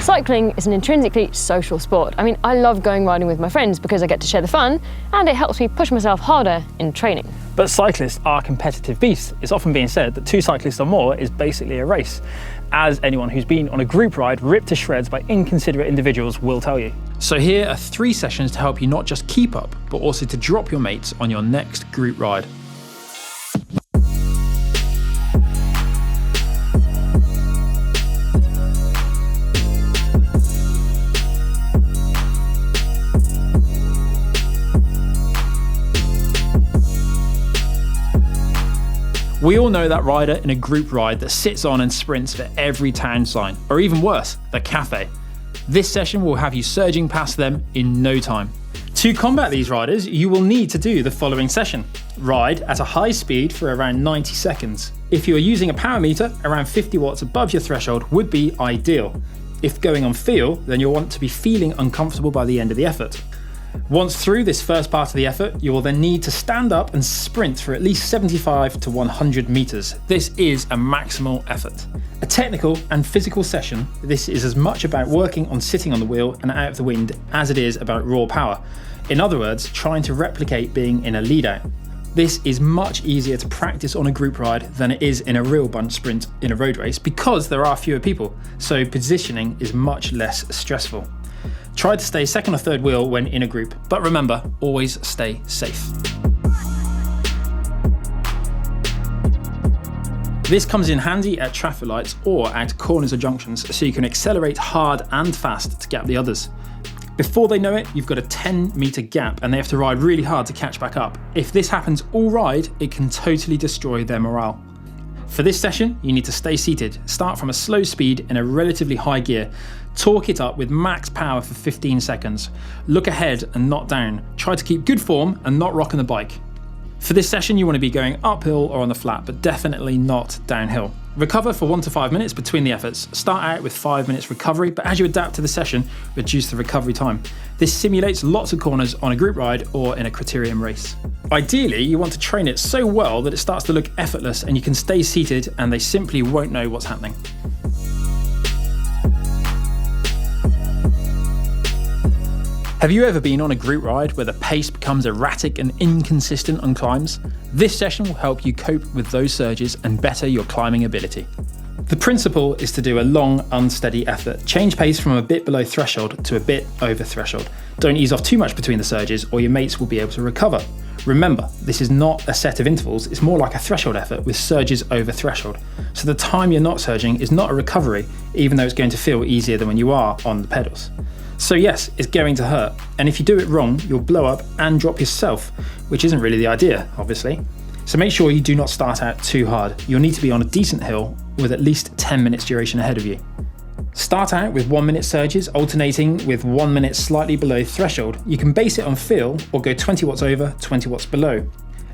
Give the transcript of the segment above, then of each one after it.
Cycling is an intrinsically social sport. I mean, I love going riding with my friends because I get to share the fun and it helps me push myself harder in training. But cyclists are competitive beasts. It's often being said that 2 cyclists or more is basically a race, as anyone who's been on a group ride ripped to shreds by inconsiderate individuals will tell you. So here are 3 sessions to help you not just keep up, but also to drop your mates on your next group ride. We all know that rider in a group ride that sits on and sprints for every town sign, or even worse, the cafe. This session will have you surging past them in no time. To combat these riders, you will need to do the following session. Ride at a high speed for around 90 seconds. If you are using a power meter, around 50 watts above your threshold would be ideal. If going on feel, then you'll want to be feeling uncomfortable by the end of the effort. Once through this first part of the effort, you will then need to stand up and sprint for at least 75 to 100 meters. This is a maximal effort. A technical and physical session, this is as much about working on sitting on the wheel and out of the wind as it is about raw power. In other words, trying to replicate being in a lead out. This is much easier to practice on a group ride than it is in a real bunch sprint in a road race because there are fewer people, so positioning is much less stressful. Try to stay second or third wheel when in a group, but remember, always stay safe. This comes in handy at traffic lights or at corners or junctions, so you can accelerate hard and fast to gap the others. Before they know it, you've got a 10-meter gap and they have to ride really hard to catch back up. If this happens all ride, it can totally destroy their morale. For this session, you need to stay seated, start from a slow speed in a relatively high gear, torque it up with max power for 15 seconds, look ahead and not down, try to keep good form and not rocking the bike. For this session, you want to be going uphill or on the flat, but definitely not downhill. Recover for 1 to 5 minutes between the efforts. Start out with 5 minutes recovery, but as you adapt to the session, reduce the recovery time. This simulates lots of corners on a group ride or in a criterium race. Ideally, you want to train it so well that it starts to look effortless and you can stay seated and they simply won't know what's happening. Have you ever been on a group ride where the pace becomes erratic and inconsistent on climbs? This session will help you cope with those surges and better your climbing ability. The principle is to do a long, unsteady effort. Change pace from a bit below threshold to a bit over threshold. Don't ease off too much between the surges or your mates will be able to recover. Remember, this is not a set of intervals, it's more like a threshold effort with surges over threshold. So the time you're not surging is not a recovery, even though it's going to feel easier than when you are on the pedals. So yes, it's going to hurt, and if you do it wrong, you'll blow up and drop yourself, which isn't really the idea, obviously. So make sure you do not start out too hard. You'll need to be on a decent hill with at least 10 minutes duration ahead of you. Start out with 1 minute surges, alternating with 1 minute slightly below threshold. You can base it on feel or go 20 watts over, 20 watts below.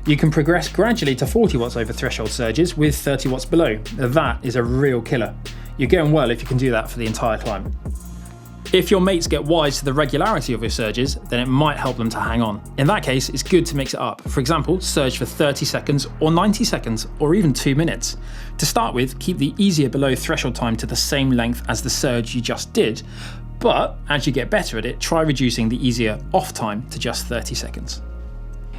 You can progress gradually to 40 watts over threshold surges with 30 watts below. That is a real killer. You're going well if you can do that for the entire climb. If your mates get wise to the regularity of your surges, then it might help them to hang on. In that case, it's good to mix it up. For example, surge for 30 seconds or 90 seconds or even 2 minutes. To start with, keep the easier below threshold time to the same length as the surge you just did, but as you get better at it, try reducing the easier off time to just 30 seconds.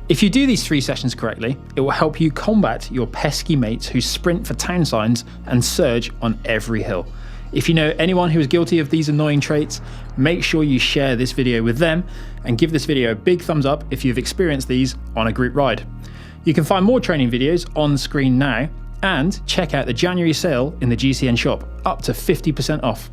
If you do these 3 sessions correctly, it will help you combat your pesky mates who sprint for town signs and surge on every hill. If you know anyone who is guilty of these annoying traits, make sure you share this video with them and give this video a big thumbs up if you've experienced these on a group ride. You can find more training videos on screen now and check out the January sale in the GCN shop, up to 50% off.